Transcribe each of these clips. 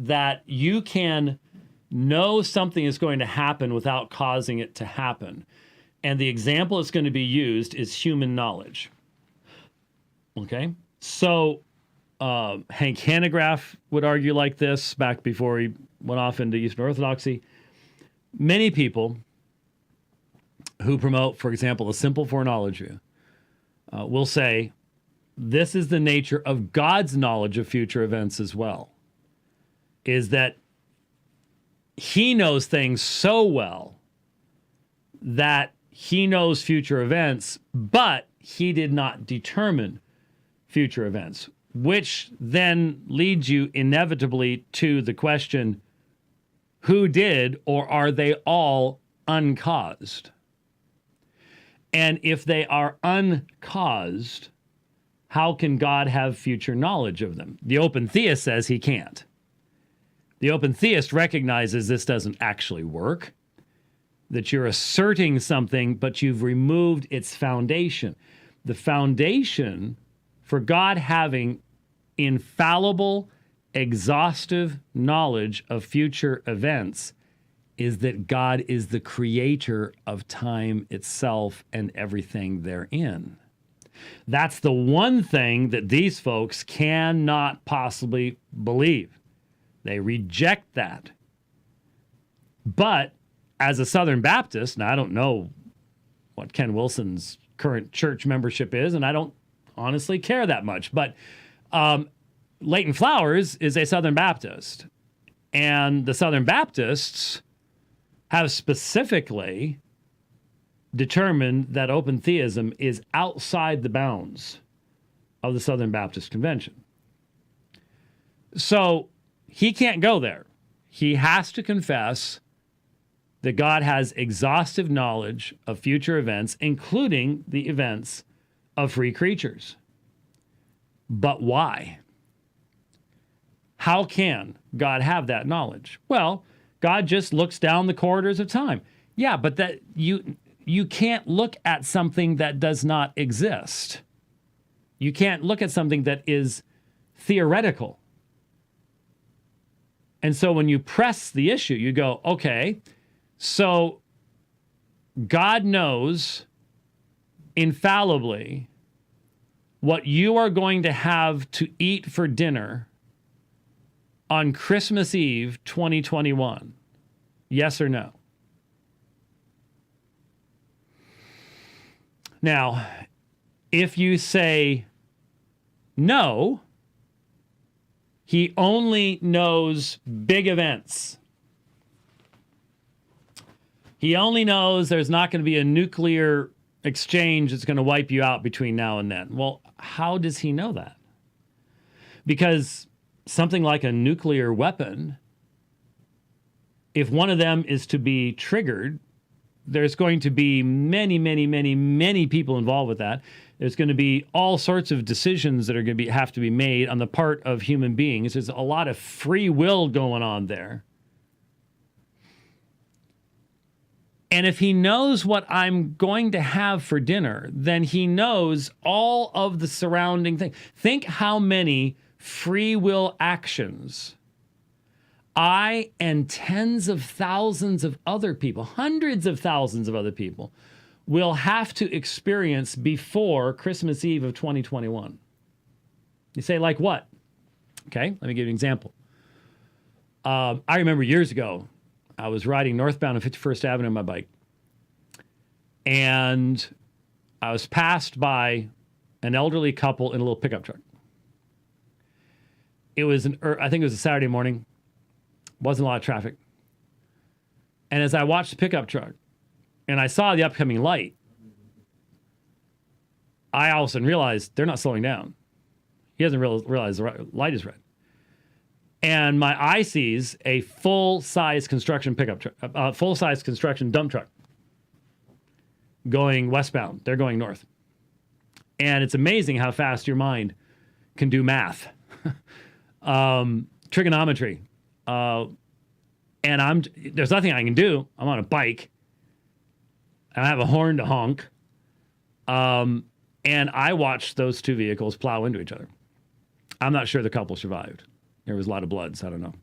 that you can know something is going to happen without causing it to happen. And the example that's going to be used is human knowledge. Okay? So Hank Hanegraaff would argue like this back before he went off into Eastern Orthodoxy. Many people who promote, for example, a simple foreknowledge view will say this is the nature of God's knowledge of future events as well, is that he knows things so well that he knows future events, but he did not determine future events, which then leads you inevitably to the question, who did, or are they all uncaused? And if they are uncaused, how can God have future knowledge of them? The open theist says he can't. The open theist recognizes this doesn't actually work, that you're asserting something, but you've removed its foundation. The foundation for God having infallible, exhaustive knowledge of future events is that God is the creator of time itself and everything therein. That's the one thing that these folks cannot possibly believe. They reject that. But as a Southern Baptist, now I don't know what Ken Wilson's current church membership is, and I don't honestly care that much, but Leighton Flowers is a Southern Baptist. And the Southern Baptists have specifically determined that open theism is outside the bounds of the Southern Baptist Convention. So he can't go there. He has to confess that God has exhaustive knowledge of future events, including the events of free creatures. But why? How can God have that knowledge? Well, God just looks down the corridors of time. Yeah, but that you can't look at something that does not exist. You can't look at something that is theoretical. And so when you press the issue, you go, okay, so God knows infallibly what you are going to have to eat for dinner on Christmas Eve 2021. Yes or no? Now, if you say no, he only knows big events. He only knows there's not going to be a nuclear exchange that's going to wipe you out between now and then. Well, how does he know that? Because something like a nuclear weapon, if one of them is to be triggered, there's going to be many people involved with that. There's going to be all sorts of decisions that are going to have to be made on the part of human beings. There's a lot of free will going on there. And if he knows what I'm going to have for dinner, then he knows all of the surrounding things. Think how many free will actions I and tens of thousands of other people, hundreds of thousands of other people, will have to experience before Christmas Eve of 2021. You say, like what? Okay, let me give you an example. I remember years ago, I was riding northbound on 51st Avenue on my bike, and I was passed by an elderly couple in a little pickup truck. It was I think it was a Saturday morning. Wasn't a lot of traffic. And as I watched the pickup truck and I saw the upcoming light, I all of a sudden realized they're not slowing down. He doesn't realize the light is red. And my eye sees a full-size construction pickup truck, full-size construction dump truck going westbound. They're going north. And it's amazing how fast your mind can do math. Trigonometry. And there's nothing I can do. I'm on a bike. And I have a horn to honk. And I watched those two vehicles plow into each other. I'm not sure the couple survived. There was a lot of blood, so I don't know.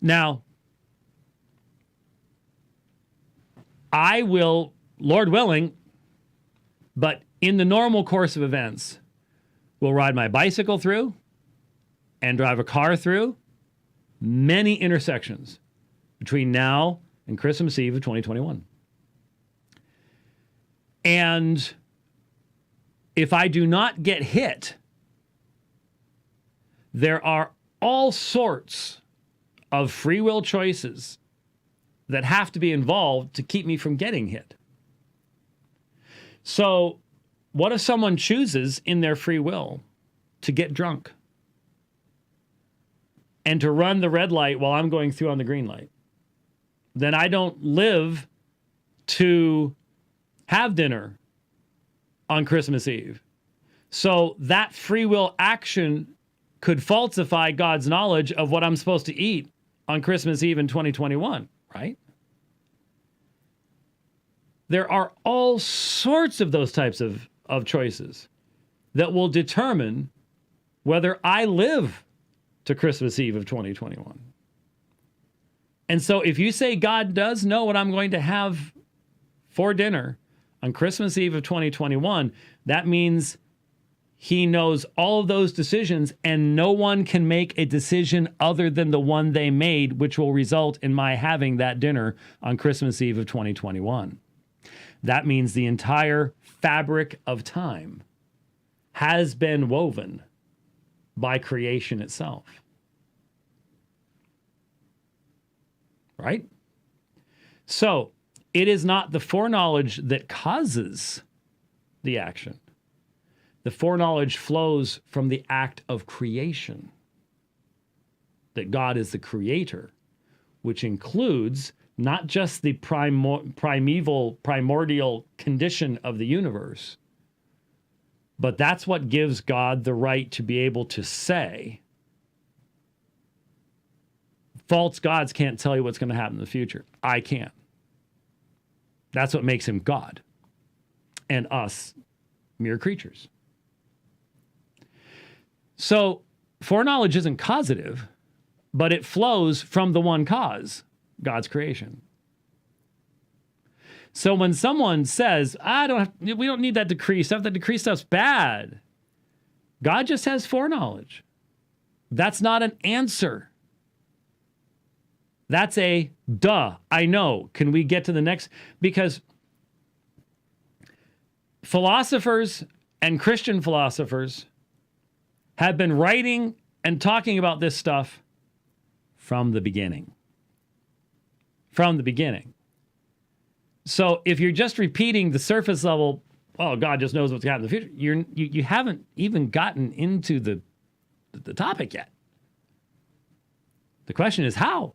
Now, I will, Lord willing, but in the normal course of events, will ride my bicycle through and drive a car through many intersections between now and Christmas Eve of 2021. And if I do not get hit, there are all sorts of free will choices that have to be involved to keep me from getting hit. So, what if someone chooses in their free will to get drunk and to run the red light while I'm going through on the green light? Then I don't live to have dinner on Christmas Eve. So that free will action could falsify God's knowledge of what I'm supposed to eat on Christmas Eve in 2021, right? There are all sorts of those types of choices that will determine whether I live to Christmas Eve of 2021. And so if you say God does know what I'm going to have for dinner on Christmas Eve of 2021, that means he knows all of those decisions, and no one can make a decision other than the one they made, which will result in my having that dinner on Christmas Eve of 2021. That means the entire fabric of time has been woven by creation itself. Right? So, it is not the foreknowledge that causes the action. The foreknowledge flows from the act of creation. That God is the creator, which includes not just the primordial condition of the universe, but that's what gives God the right to be able to say, false gods can't tell you what's going to happen in the future. I can. That's what makes him God, and us mere creatures. So foreknowledge isn't causative, but it flows from the one cause, God's creation. So when someone says, we don't need that decree stuff, that decree stuff's bad, God just has foreknowledge. That's not an answer. That's a duh, I know. Can we get to the next? Because philosophers and Christian philosophers have been writing and talking about this stuff from the beginning. From the beginning. So if you're just repeating the surface level, oh, God just knows what's going to happen in the future, you haven't even gotten into the topic yet. The question is how?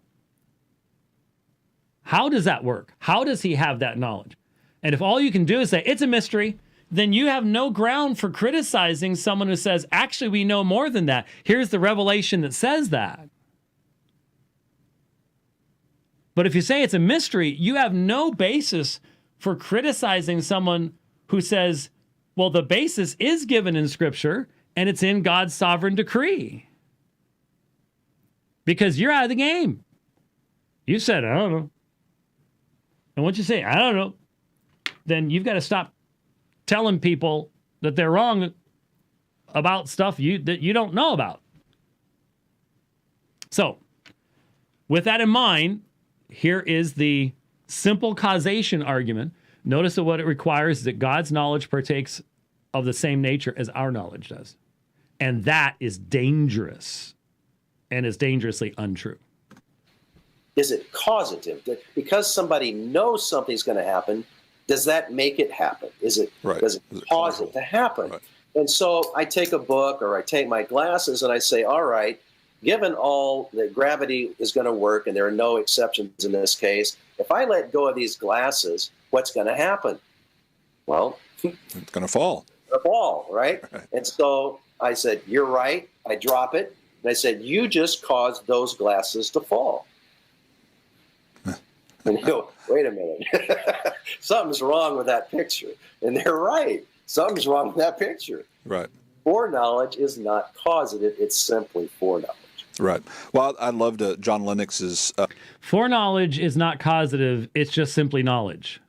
How does that work? How does he have that knowledge? And if all you can do is say, it's a mystery, then you have no ground for criticizing someone who says, actually, we know more than that. Here's the revelation that says that. But if you say it's a mystery, you have no basis for criticizing someone who says, well, the basis is given in Scripture, and it's in God's sovereign decree. Because you're out of the game. You said, I don't know. And once you say, I don't know, then you've got to stop telling people that they're wrong about stuff that you don't know about. So, with that in mind, here is the simple causation argument. Notice that what it requires is that God's knowledge partakes of the same nature as our knowledge does. And that is dangerous and is dangerously untrue. Is it causative? Because somebody knows something's going to happen, does that make it happen? Does it cause it to happen? Right. And so I take a book or I take my glasses and I say, all right, given all that gravity is going to work, and there are no exceptions in this case, if I let go of these glasses, what's going to happen? Well, it's going to fall. It's going to fall, right? And so I said, you're right. I drop it. And I said, you just caused those glasses to fall. And you go, wait a minute. Something's wrong with that picture. And they're right. Something's wrong with that picture. Right. Foreknowledge is not causative. It's simply foreknowledge. Right. Well, I loved John Lennox's... Foreknowledge is not causative. It's just simply knowledge.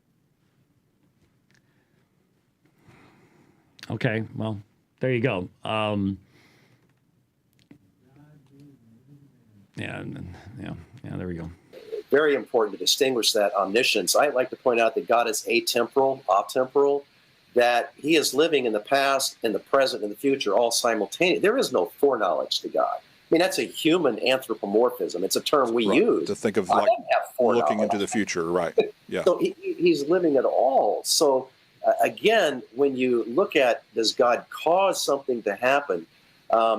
Okay, well, there you go. Yeah, there we go. Very important to distinguish that omniscience. I like to point out that God is atemporal, temporal, that he is living in the past, in the present, and the future, all simultaneous. There is no foreknowledge to God. I mean, that's a human anthropomorphism. It's a term we use. To think of like looking into the future, right. Yeah. So he's living it all. So again, when you look at, does God cause something to happen?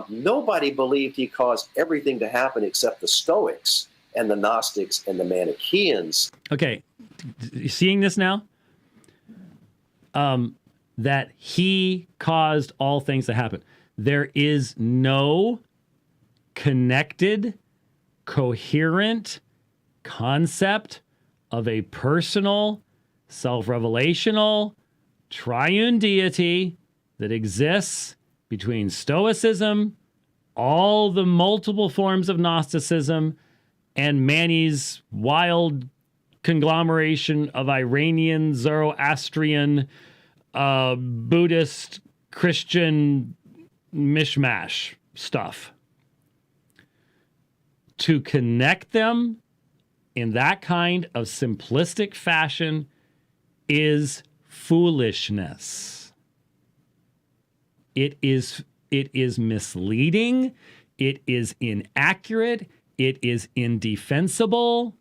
Nobody believed he caused everything to happen except the Stoics and the Gnostics and the Manichaeans. Okay, you seeing this now? That he caused all things to happen. There is no connected, coherent concept of a personal, self-revelational, triune deity that exists between Stoicism, all the multiple forms of Gnosticism, and Mani's wild conglomeration of Iranian, Zoroastrian, Buddhist, Christian mishmash stuff. To connect them in that kind of simplistic fashion is foolishness. It is misleading. It is inaccurate. It is indefensible.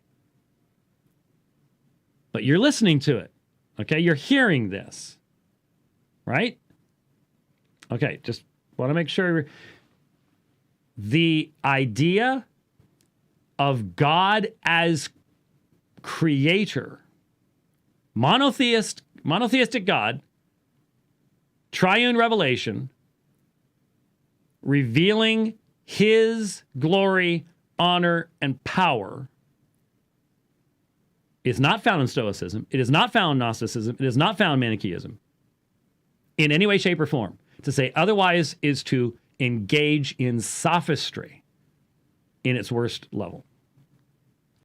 But you're listening to it. Okay, you're hearing this. Right? Okay, just want to make sure. The idea of God as creator, monotheistic God, triune revelation, revealing his glory, honor, and power, is not found in Stoicism. It is not found in Gnosticism. It is not found in Manichaeism in any way, shape, or form. To say otherwise is to engage in sophistry in its worst level.